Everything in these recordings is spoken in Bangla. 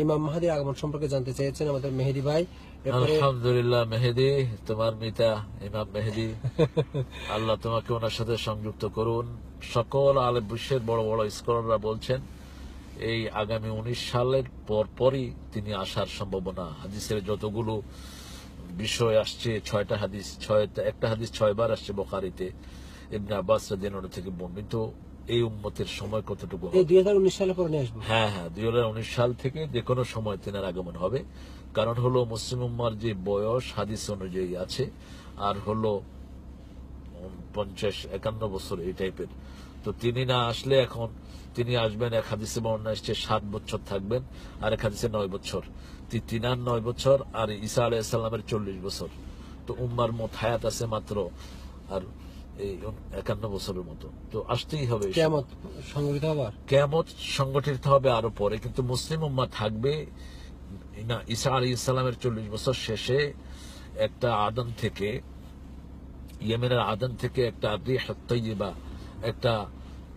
ইমাম মাহদীর আগমন সম্পর্কে জানতে চেয়েছেন আমাদের মেহেদী ভাই। আলহামদুলিল্লাহ, মেহেদী তোমার মিতা ইমাম মেহেদী, আল্লাহ তোমাকে ওনার সাথে সংযুক্ত করুন। সকল আলেম বিশ্বের বড় বড় স্কলাররা বলছেন এই আগামী 19 সালের পরই তিনি আসার সম্ভাবনা। হাদিসের যতগুলো বিষয় আসছে, 6টা হাদিস, একটা হাদিস 6 বার আসছে বুখারীতে, ইবনে আব্বাস রাদিয়াল্লাহু থেকে বর্ণিত। এই উম্মতের সময় কতটুকু হবে? 2019 সালে পরে নিয়ে আসবো। হ্যাঁ, 2019 সাল থেকে যে কোনো সময় তেনার আগমন হবে। কারণ হলো মুসলিম উম্মার যে বয়স হাদিস অনুযায়ী আছে, আর হলো 50-51 বছর এই টাইপের। তো তিনি না আসলে, এখন তিনি আসবেন, এক হাদিসে বর্ণনা আসছে 7 বছর থাকবেন, আর এক হাদিসে 9 বছর। তিনার 9 বছর আর ঈসা আলাইহিস সালামের 40 বছর। তো উম্মার মোট হায়াত আছে মাত্র আর এই 51 বছরের মতো। তো আসতেই হবে। কিয়ামত সংঘটিত হবে, কিয়ামত সংগঠিত হবে আরো পরে, কিন্তু মুসলিম উম্মাহ থাকবে না। ঈসা আলাইহিস সালামের 40 বছর শেষে একটা আদন থেকে, ইয়েমেনের আদন থেকে একটা রিহ তাইয়্যিবা, একটা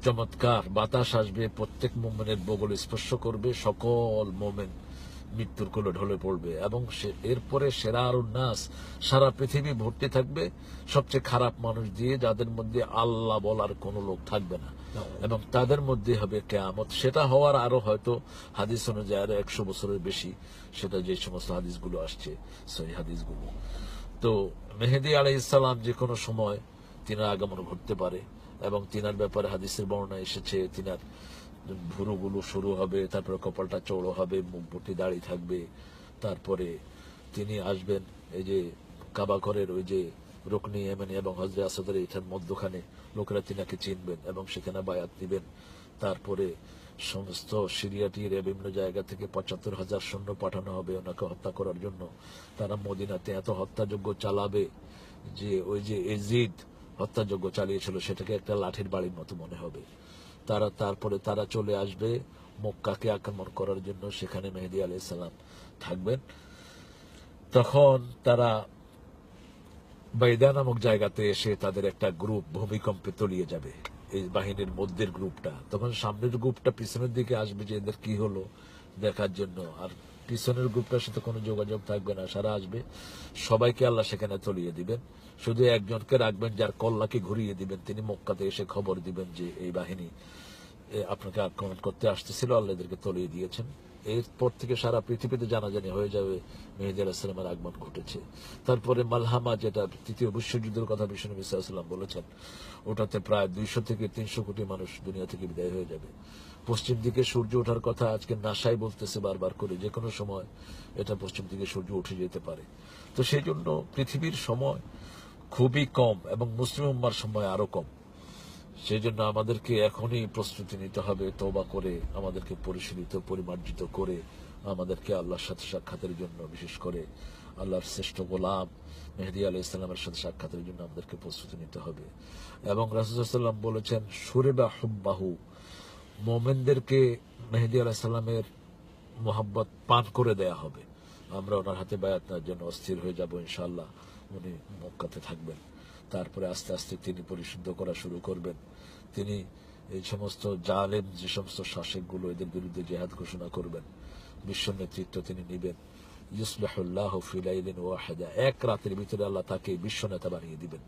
চমৎকার বাতাস আসবে, প্রত্যেক মুমিনের বগল স্পর্শ করবে, সকল মুমিন মৃত্যুর কোলে ঢলে পড়বে। এবং এরপরে সেরারুন নাস, সারা পৃথিবী ভর্তি থাকবে সবচেয়ে খারাপ মানুষ দিয়ে, যাদের মধ্যে আল্লাহ বলার কোনো লোক থাকবে না, এবং তাদের মধ্যে হবে কিয়ামত। সেটা হওয়ার আরো হয়তো হাদিস অনুযায়ী আরো 100 বছরের বেশি, সেটা যে সমস্ত হাদিসগুলো আসছে, সেই হাদিসগুলো। তো মেহেদী আলাইহিস সালাম যে কোনো সময় তিনার আগমন ঘটতে পারে, এবং তিনার ব্যাপারে হাদিসের বর্ণনা এসেছে তিনার ভুরুগুলো শুরু হবে, তারপরে কপালটা চৌড়ো হবে, মুখ ভর্তি দাড়ি থাকবে। তারপরে তিনি আসবেন এই যে কাবা ঘরের ওই যে রুকনি ইয়েমানি এবং হজরে আসদের এটার মধ্যখানে লোকেরা তিনাকে চিনবেন এবং সেখানে বায়াত দিবেন। তারপরে সমস্ত সিরিয়াটির বিভিন্ন জায়গা থেকে 75,000 সৈন্য পাঠানো হবে ওনাকে হত্যা করার জন্য। তারা মদিনাতে এত হত্যাযজ্ঞ চালাবে যে ওই যে এজিদ হত্যাযজ্ঞ চালিয়েছিল সেটাকে একটা লাঠির বাড়ির মতো মনে হবে। তারপরে তারা চলে আসবে মক্কাকে আক্রমণ করার জন্য, সেখানে মেহেদী আলাইহিস সালাম থাকবেন। তখন তারা বাইদা নামক জায়গাতে এসে তাদের একটা গ্রুপ ভূমিকম্পে তলিয়ে যাবে, এই বাহিনীর মধ্যের গ্রুপটা। তখন সামনের গ্রুপটা পিছনের দিকে আসবে যে এদের কি হলো দেখার জন্য, আর পিছনের গ্রুপটার সাথে কোনো যোগাযোগ থাকবে না, সারা আসবে, সবাইকে আল্লাহ সেখানে তলিয়ে দিবেন। শুধু একজনকে রাখবেন যার কল্লাকে ঘুরিয়ে দিবেন, তিনি মক্কাতে এসে খবর দিবেন যে এই বাহিনী আপনাকে আক্রমণ করতে আসতেছিল, আল্লাহ এদেরকে তলিয়ে দিয়েছেন। এরপর থেকে সারা পৃথিবীতে জানাজানি হয়ে যাবে মেহেদী আলাইহিস সালামের আগমন ঘটেছে। তারপরে মালহামা, যেটা তৃতীয় বিশ্বযুদ্ধের কথা বিশ্বনবী সাল্লাল্লাহু আলাইহি ওয়াসাল্লাম বলেছেন, ওটাতে প্রায় 200 থেকে 300 কোটি মানুষ দুনিয়া থেকে বিদায় হয়ে যাবে। পশ্চিম দিকে সূর্য ওঠার কথা আজকে নাসাই বলতেছে বারবার করে, যে কোনো সময় এটা পশ্চিম দিকে সূর্য উঠে যেতে পারে। তো সেই জন্য পৃথিবীর সময় খুবই কম এবং মুসলিম উম্মার সময় আরো কম। সেই জন্য আমাদেরকে এখনই প্রস্তুতি নিতে হবে, তওবা করে আমাদেরকে পরিশীলিত পরিমার্জিত করে আমাদেরকে আল্লাহর সাথে সাক্ষাতের জন্য, বিশেষ করে আল্লাহর শ্রেষ্ঠ গোলাম মেহেদী আলাইহিস সালামের সাথে সাক্ষাতের জন্য আমাদেরকে প্রস্তুতি নিতে হবে। এবং রাসূল সাল্লাল্লাহু আলাইহি ওয়াসাল্লাম বলেছেন, শুরিবা হুব্বাহু, মুমিনদেরকে মেহেদী আলাইহিস সালামের মোহাব্বত পান করে দেয়া হবে। আমরা ওনার হাতে বায়াত নেওয়ার জন্য অস্থির হয়ে যাব ইনশাআল্লাহ। উনি মক্কাতে থাকবেন, তারপরে আস্তে আস্তে তিনি পরিশুদ্ধ করা শুরু করবেন। তিনি এই সমস্ত জালেম যে সমস্ত শাসকগুলো, এদের বিরুদ্ধে জিহাদ ঘোষণা করবেন, বিশ্ব নেতৃত্ব তিনি নিবেন। ইউসলিহুল্লাহু ফি লাইলিন ওয়াহিদা, এক রাতের ভিতরে আল্লাহ তাকে বিশ্ব নেতা বানিয়ে দিবেন।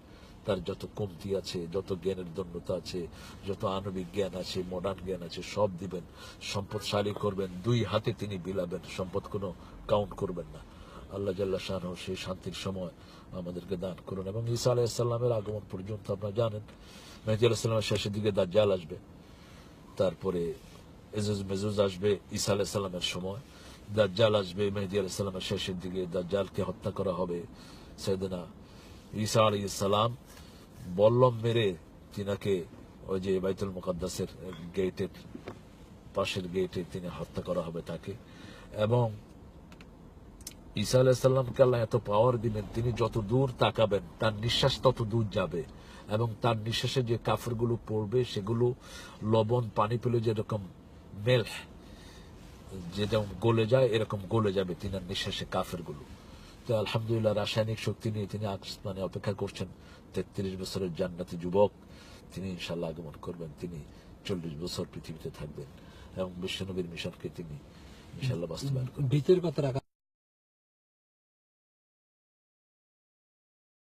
তার যত কমতি আছে, যত জ্ঞানের দন্যতা আছে, যত আণবিক জ্ঞান আছে, মডার্ন জ্ঞান আছে, সব দিবেন। সম্পদশালী করবেন, 2 হাতে তিনি বিলাবেন, সম্পদ কোনো কাউন্ট করবেন না। আল্লাহ জাল্লা শানহু সেই শান্তির সময় আমাদেরকে দান করুন। এবং ঈসা আলাইহিস সালামের আগমন পর্যন্ত আপনারা জানেন, মেহেদী আলাইহিস সালামের শেষের দিকে দাজ্জাল আসবে, তারপরে এজুজ মেজুজ আসবে ঈসা আলাইহিস সালামের সময়, দাজ্জাল আসবে মেহেদী আলাইহিস সালামের শেষের দিকে, দাজ্জালকে হত্যা করা হবে। সাইয়েদনা ঈসা আলাইহিস সালাম বল্লম মেরে তিনাকে ওই যে বাইতুল মুকাদ্দাসের গেটের পাশের গেটে তিনি হত্যা করা হবে তাকে। এবং ঈসা আলাইহিস সালামকে আল্লাহ এত পাওয়ার দিবেন, তিনি যত দূর তাকাবেন তার নিঃশ্বাস তত দূর যাবে, এবং তার নিঃশ্বাসে যে কাফেরগুলো পড়বে সেগুলো লবণ পানি পেলে যেরকম মেলহ, যেরকম গলে যায় এরকম গলে যাবে তিনার নিঃশ্বাসে কাফেরগুলো। তো আলহামদুলিল্লাহ, রাসায়নিক শক্তি নিয়ে তিনি আসমানে অপেক্ষা করছেন। 33 বছরের জান্নাতি যুবক, তিনি ইনশাআল্লাহ আগমন করবেন। তিনি 40 বছর পৃথিবীতে থাকবেন এবং বিশ্বনবীর মিশনকে তিনি ইনশাল্লাহ বাস্তবায়ন করব। ভিতরের কথা রাখা